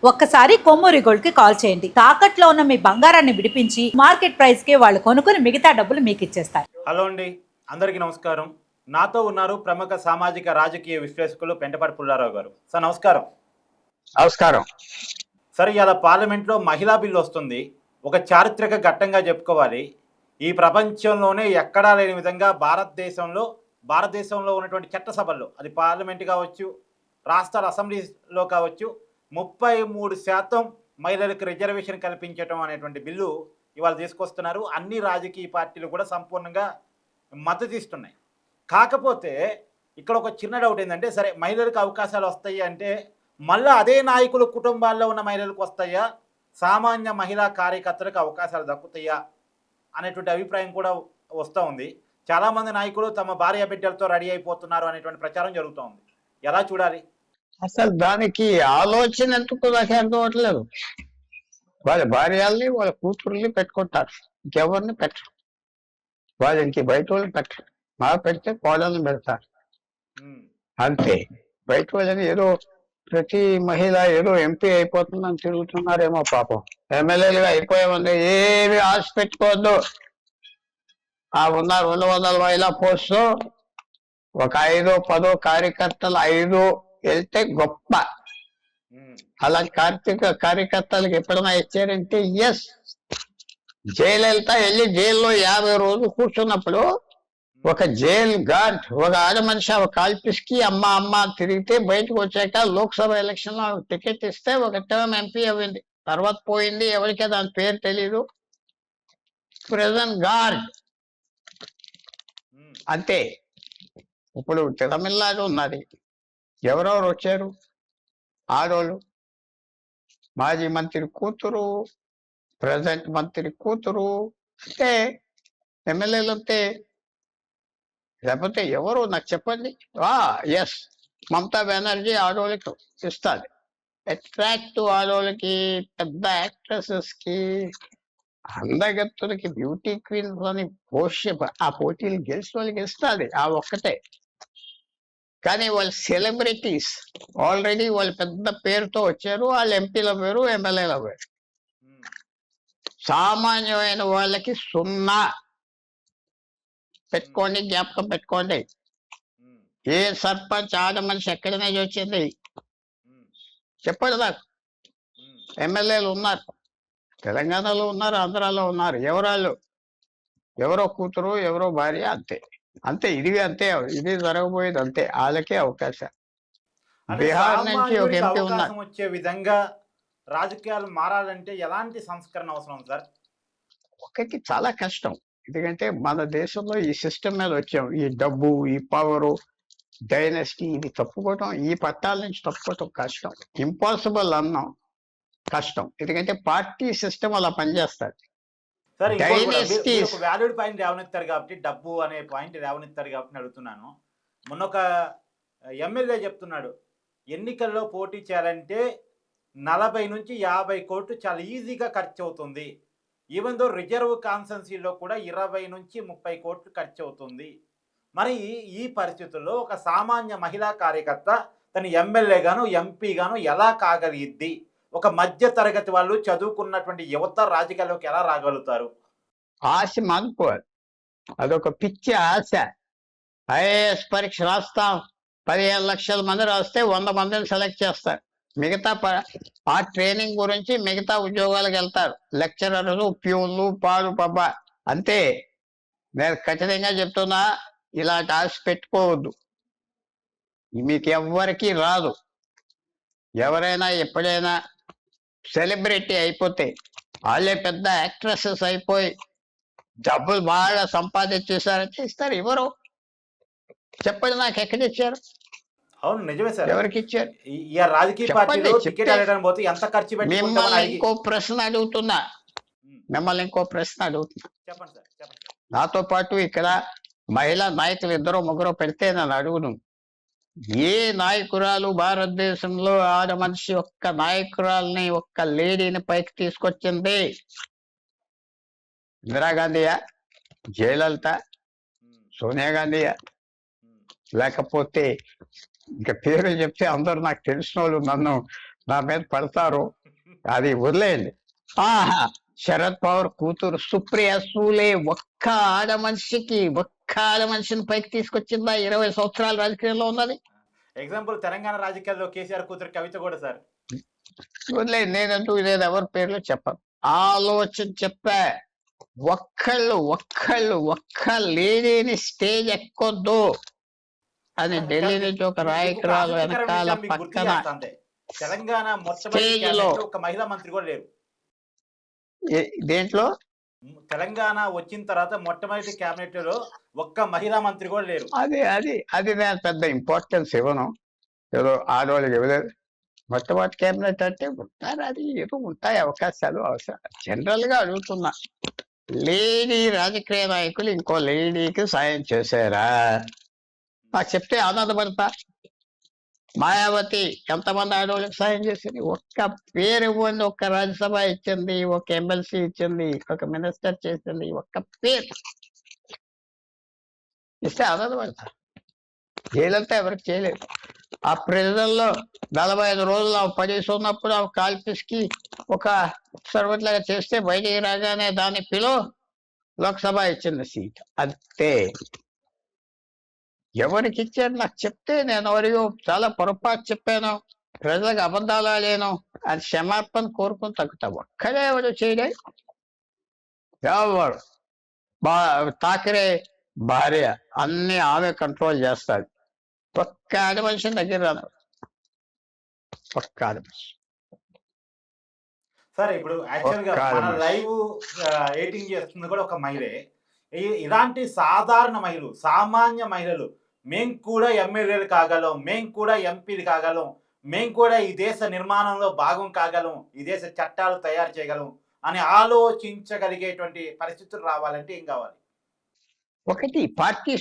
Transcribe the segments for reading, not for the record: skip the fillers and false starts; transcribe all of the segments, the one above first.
ఒక్కసారి కొమ్మూరి గోల్డ్ కి కాల్ చేయండి. తాకట్లో ఉన్న మీ బంగారాన్ని విడిపించి మార్కెట్ ప్రైస్ కి వాళ్ళు కొనుక్కుని మిగతా డబ్బులు మీకు ఇచ్చేస్తారు. హలో అండి, అందరికీ నమస్కారం. నాతో ఉన్నారు ప్రముఖ సామాజిక రాజకీయ విశ్లేషకులు పెంటపాటి పుల్లారావు గారు. సార్ నమస్కారం. నమస్కారం. సార్ ఇవాళ పార్లమెంట్లో మహిళా బిల్లు వస్తుంది. ఒక చారిత్రక ఘట్టంగా చెప్పుకోవాలి. ఈ ప్రపంచంలోనే ఎక్కడా లేని విధంగా భారతదేశంలో ఉన్నటువంటి చట్టసభల్లో, అది పార్లమెంట్ కావచ్చు, రాష్ట్రాల అసెంబ్లీలో కావచ్చు, 33% మహిళలకు రిజర్వేషన్ కల్పించడం అనేటువంటి బిల్లు ఇవాళ తీసుకొస్తున్నారు. అన్ని రాజకీయ పార్టీలు కూడా సంపూర్ణంగా మద్దతు ఇస్తున్నాయి. కాకపోతే ఇక్కడ ఒక చిన్న డౌట్ ఏంటంటే, సరే మహిళలకు అవకాశాలు వస్తాయి అంటే మళ్ళీ అదే నాయకుల కుటుంబాల్లో ఉన్న మహిళలకు వస్తాయా, సామాన్య మహిళా కార్యకర్తలకు అవకాశాలు దక్కుతాయా అనేటువంటి అభిప్రాయం కూడా వస్తూ ఉంది. చాలామంది నాయకులు తమ భార్య బిడ్డలతో రెడీ అయిపోతున్నారు అనేటువంటి ప్రచారం జరుగుతూ ఉంది. ఎలా చూడాలి? అసలు దానికి ఆలోచన ఎందుకు నాకు అర్థం అవట్లేదు. వాళ్ళ భార్యల్ని వాళ్ళ కూతుర్ని పెట్టుకుంటారు, ఇంకెవరిని పెట్టరు. వాళ్ళకి బయట వాళ్ళని పెట్టరు. మా పెడితే కోడల్ని పెడతారు అంతే. బయట వాళ్ళని ఏదో ప్రతి మహిళ ఏదో ఎంపీ అయిపోతుందని తిరుగుతున్నారేమో పాపం. ఎమ్మెల్యేలుగా అయిపోయామంటే ఏమి ఆశ పెట్టుకోవద్దు. ఆ ఉన్న 200 మహిళా పోస్టు ఒక 5-10 కార్యకర్తలు 5 వెళ్తే గొప్ప. అలాంటి కార్యకర్తలకు ఎప్పుడైనా ఇచ్చారంటే ఎస్. జయలలిత వెళ్ళి జైల్లో 50 రోజులు కూర్చున్నప్పుడు ఒక జైల్ గార్డ్, ఒక ఆడ మనిషి ఒక కాల్పిస్కి అమ్మ అమ్మ తిరిగితే బయటకు వచ్చాక లోక్సభ ఎలక్షన్ లో టికెట్ ఇస్తే ఒక టర్మ్ ఎంపీ అయింది. తర్వాత పోయింది, ఎవరికే దాని పేరు తెలీదు. ప్రెజెంట్ గార్డ్ అంతే. ఇప్పుడు తమిళనాడు ఉన్నది, ఎవరెవరు వచ్చారు ఆడోళ్ళు? మాజీ మంత్రి కూతురు, ప్రజెంట్ మంత్రి కూతురు అంటే ఎమ్మెల్యేలు అంతే. లేకపోతే ఎవరు నాకు చెప్పండి. ఎస్, మమతా బెనర్జీ ఆడోళ్ళకి ఇస్తుంది. అట్రాక్టివ్ ఆడోళ్ళకి, పెద్ద యాక్ట్రెసెస్ కి, అందగత్తులకి, బ్యూటీ క్వీన్స్ అని ఆ పోటీలు గెలిచిన వాళ్ళకి ఇస్తుంది. ఆ ఒక్కటే. కానీ వాళ్ళు సెలబ్రిటీస్, ఆల్రెడీ వాళ్ళు పెద్ద పేరుతో వచ్చారు. వాళ్ళు ఎంపీల పేరు, ఎమ్మెల్యేల పేరు. సామాన్యమైన వాళ్ళకి 0. పెట్టుకోండి, జ్ఞాపకం పెట్టుకోండి. ఏ సర్పంచ్ ఆడ మనిషి ఎక్కడనే వచ్చింది చెప్పండి నాకు. ఎమ్మెల్యేలు ఉన్నారు, తెలంగాణలో ఉన్నారు, ఆంధ్రాలో ఉన్నారు. ఎవరో కూతురు, ఎవరో భార్య, అంతే అంతే. ఇది అంతే, ఇది జరగబోయేది అంతే. వాళ్ళకే అవకాశం. బీహార్ నుంచి ఒక ఎంపీ ఉన్నారు. వచ్చే విధంగా రాజకీయాలు మారాలంటే ఎలాంటి సంస్కరణ అవసరం సార్? ఒకటి చాలా కష్టం. ఎందుకంటే మన దేశంలో ఈ సిస్టమ్ మీద వచ్చాం. ఈ డబ్బు, ఈ పవరు, డైనస్టీ, ఇది తప్పుకోవటం, ఈ పట్టాల నుంచి తప్పుకోవటం కష్టం. ఇంపాసిబుల్ అన్నాం, కష్టం. ఎందుకంటే పార్టీ సిస్టమ్ అలా పనిచేస్తారు. వ్యాలిడ్ పాయింట్ లేవనెత్తారు కాబట్టి, డబ్బు అనే పాయింట్ లేవనెత్తారు కాబట్టి అడుగుతున్నాను. మొన్న ఒక ఎమ్మెల్యే చెప్తున్నాడు, ఎన్నికల్లో పోటీ చేయాలంటే 40 నుంచి 50 కోట్లు చాలా ఈజీగా ఖర్చు అవుతుంది. ఈవెన్ దో రిజర్వ్ కాన్స్టిట్యున్సీలో కూడా 20 నుంచి 30 కోట్లు ఖర్చు అవుతుంది. మరి ఈ పరిస్థితుల్లో ఒక సామాన్య మహిళా కార్యకర్త తన ఎమ్మెల్యే గాను, ఎంపీ గాను ఎలా కాగలిగిద్ది? ఒక మధ్య తరగతి వాళ్ళు, చదువుకున్నటువంటి యువత రాజకీయాల్లోకి ఎలా రాగలుగుతారు? ఆశ మానుకోవాలి. అదొక పిచ్చి ఆశ. ఐఏఎస్ పరీక్ష రాస్తాం, 15 లక్షల మంది రాస్తే 100 మందిని సెలెక్ట్ చేస్తారు. మిగతా ఆ ట్రైనింగ్ గురించి మిగతా ఉద్యోగాలకు వెళ్తారు. లెక్చరర్లు, ప్యూన్లు, పాడు పబ్బ అంతే. నేను ఖచ్చితంగా చెప్తున్నా, ఇలాంటి ఆశ పెట్టుకోవద్దు. మీకు ఎవ్వరికి రాదు. ఎవరైనా ఎప్పుడైనా సెలబ్రిటీ అయిపోతే, వాళ్ళే పెద్ద యాక్ట్రెసెస్ అయిపోయి డబ్బులు బాగా సంపాదించేసారంటే ఇస్తారు. ఎవరు చెప్పండి నాకు, ఎక్కడ ఇచ్చారు? అవును, నిజమే సార్. ఎవరికి ఇచ్చారు? ఈ రాజకీయ పార్టీలో టికెట్ అడగడానికి పోతే ఎంత ఖర్చు పెట్టి. మిమ్మల్ని ఇంకో ప్రశ్న అడుగుతున్నా. చెప్పండి సార్, చెప్పండి. నాతో పాటు ఇక్కడ మహిళా నాయకులు 2-3 పెడితే నన్ను అడుగును, ఏ నాయకురాలు భారతదేశంలో ఆడ మనిషి ఒక్క నాయకురాల్ని, ఒక్క లేడీని పైకి తీసుకొచ్చింది? ఇందిరాగాంధీయా, జయలలిత, సోనియా గాంధీయా? లేకపోతే ఇంకా పేరు చెప్తే అందరూ నాకు తెలిసిన వాళ్ళు నన్ను నా మీద పడతారు, అది వదిలేయండి. ఆహా, శరద్ పవార్ కూతురు సుప్రియ సూలే ఒక్క ఆడ మనిషిని పైకి తీసుకొచ్చిందా? 20 సంవత్సరాల రాజకీయాల్లో ఉన్నది. ఎగ్జాంపుల్ తెలంగాణ రాజకీయాల్లో కేసీఆర్ కూతురు కవిత కూడా సార్. వదిలేదు, నేనంటూ నేను ఎవరి పేర్లు చెప్పను. ఆలోచన చెప్పా. ఒక్క లేడీని స్టేజ్ ఎక్కొద్దు అని ఢిల్లీ నుంచి ఒక నాయకురాలు వెనకాల పక్కన తెలంగాణ మొట్టమొదటి స్టేజ్ లో ఒక మహిళా మంత్రి కూడా లేరు. దేంట్లో తెలంగాణ వచ్చిన తర్వాత మొట్టమొదటి కేబినెట్ లో ఒక్క మహిళా మంత్రి కూడా లేరు. అది నేను పెద్ద ఇంపార్టెన్స్ ఇవ్వను. ఏదో ఆడవాళ్ళకి ఇవ్వలేదు. మొట్టమొదటి కేబినెట్ అంటే ఉంటారు, అది ఏదో ఉంటాయి అవకాశాలు అవసరం. జనరల్ గా అడుగుతున్నా, లేడీ రాజకీయ నాయకులు ఇంకో లేడీకి సాయం చేశారా? నాకు చెప్తే ఆనందపడతా. మాయావతి ఎంతమంది ఆడవాళ్ళకి సాయం చేసింది? ఒక్క పేరు ఇవ్వండి. ఒక్క రాజ్యసభ ఇచ్చింది, ఒక ఎమ్మెల్సీ ఇచ్చింది, ఒక మినిస్టర్ చేసింది, ఒక్క పేరు ఇస్తే ఆనందపడతా. జైలంతా ఎవరికి చేయలేదు. ఆ ప్రజల్లో 45 రోజులు పడేసి ఉన్నప్పుడు ఆ కాల్పిస్కి ఒక సర్వెంట్ లాగా చేస్తే బయటికి రాగానే దాని పిలో లోక్సభ ఇచ్చింది సీట్. అంతే. ఎవరికి ఇచ్చారు నాకు చెప్తే, నేను ఎవరియో చాలా పొరపాటు చెప్పాను, ప్రజలకు అబద్ధాలు ఆడాను అని క్షమాపణ కోరుకుని తగ్గుతా. ఒక్కడే ఎవరు చేయడే. ఎవరు ఠాకరే భార్య అన్ని ఆమె కంట్రోల్ చేస్తాడు. ఒక్క ఆడ మనిషిని దగ్గర రాదు. ఒక్క ఆడ మనిషి సార్ ఇప్పుడు యాక్చువల్ గా మన లైవ్ ఎడిటింగ్ చేస్తుంది కూడా ఒక మహిళే. ఇలాంటి సాధారణ మహిళలు, సామాన్య మహిళలు, మేం కూడా ఎమ్మెల్యేలు కాగలం, మేం కూడా ఎంపీలు కాగలం, మేం కూడా ఈ దేశ నిర్మాణంలో భాగం కాగలం, ఈ దేశ చట్టాలు తయారు చేయగలం అని ఆలోచించగలిగేటువంటి పరిస్థితులు రావాలంటే ఏం కావాలి? ఒకటి, పార్టీ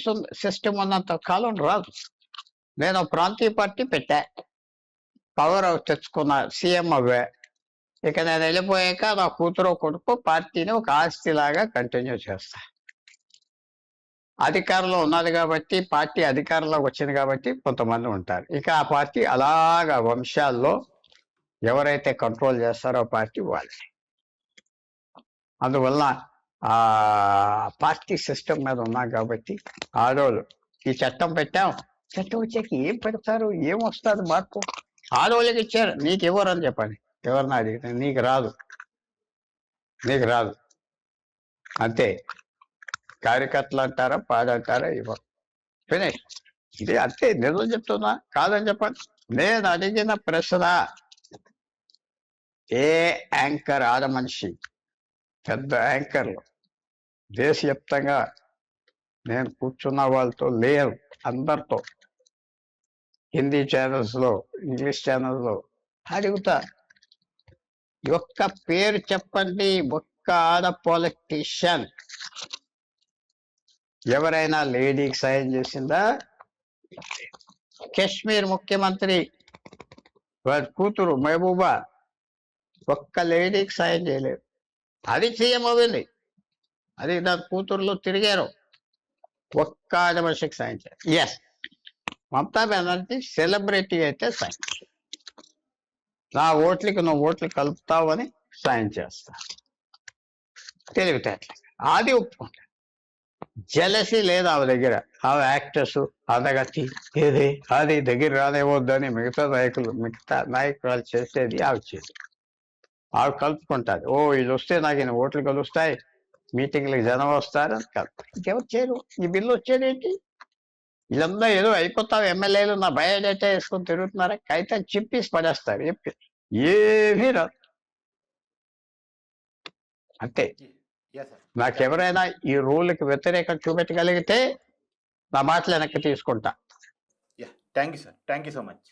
సిస్టమ్ ఉన్నంత కాలం రాదు. నేను ప్రాంతీయ పార్టీ పెట్టా, పవర్ తెచ్చుకున్నా, సీఎం అవ్వా. ఇక నేను వెళ్ళిపోయాక నా కూతురు కొడుకు పార్టీని ఒక ఆస్తిలాగా కంటిన్యూ చేస్తా. అధికారంలో ఉన్నది కాబట్టి, పార్టీ అధికారంలోకి వచ్చింది కాబట్టి కొంతమంది ఉంటారు. ఇక ఆ పార్టీ అలాగా వంశాల్లో ఎవరైతే కంట్రోల్ చేస్తారో పార్టీ వాళ్ళే. అందువల్ల ఆ పార్టీ సిస్టమ్ మీద ఉన్నా కాబట్టి ఆడోళ్ళు ఈ చట్టం పెట్టాం, చట్టం వచ్చాక ఏం పెడతారు, ఏం వస్తుంది మార్పు? ఆడోళ్ళకి ఇచ్చారు, నీకు ఇవ్వరని చెప్పండి. ఎవరిని అడిగితే నీకు రాదు అంతే. కార్యకర్తలు అంటారా, పాడంటారా, ఇవ్వరు. ఫినిష్. ఇది అంతే. నిజం చెప్తున్నా, కాదని చెప్పండి. నేను అడిగిన ప్రశ్న, ఏ యాంకర్ ఆడ మనిషి, పెద్ద యాంకర్లు దేశవ్యాప్తంగా నేను కూర్చున్న వాళ్ళతో లేరు, అందరితో హిందీ ఛానల్స్ లో, ఇంగ్లీష్ ఛానల్స్ లో అడుగుతా, ఒక్క పేరు చెప్పండి, ఒక్క ఆడ పొలిటీషియన్ ఎవరైనా లేడీకి సాయం చేసిందా? కాశ్మీర్ ముఖ్యమంత్రి వారి కూతురు మహబూబా ఒక్క లేడీకి సాయం చేయలేదు. అది సీఎం అవ్వింది, అది దాని కూతురులో తిరిగారు, ఒక్క ఆడ మనిషికి సాయం చేయాలి. ఎస్, మమతా బెనర్జీ సెలబ్రిటీ అయితే సాయం, నా ఓట్లకి నువ్వు ఓట్లు కలుపుతావని సాయం చేస్తా, తెలివితేటలు. అది ఒప్పుకుంటా. జలసి లేదు ఆమె దగ్గర. ఆమె యాక్టర్స్ అందగతి ఏది అది దగ్గర రానివ్వద్దని మిగతా నాయకురాలు చేసేది ఆమె చేసి, ఆమె కలుపుకుంటారు. ఓ వీళ్ళు వస్తే నాకు ఈయన ఓట్లు కలుస్తాయి, మీటింగ్లకు జనం వస్తారు అని కాదు. ఇంకెవరు చేయరు. ఈ బిల్లు వచ్చేదేంటి? వీళ్ళందరూ ఏదో అయిపోతావు ఎమ్మెల్యేలు నా బయోడేటా వేసుకొని తిరుగుతున్నారా, అయితే చిప్పేసి పడేస్తారు. ఏమీ రాదు. అంతే. నాకెవరైనా ఈ రూల్కి వ్యతిరేకం చూపెట్టగలిగితే నా మాటలు వెనక్కి తీసుకుంటా. Thank you sir, thank you so much.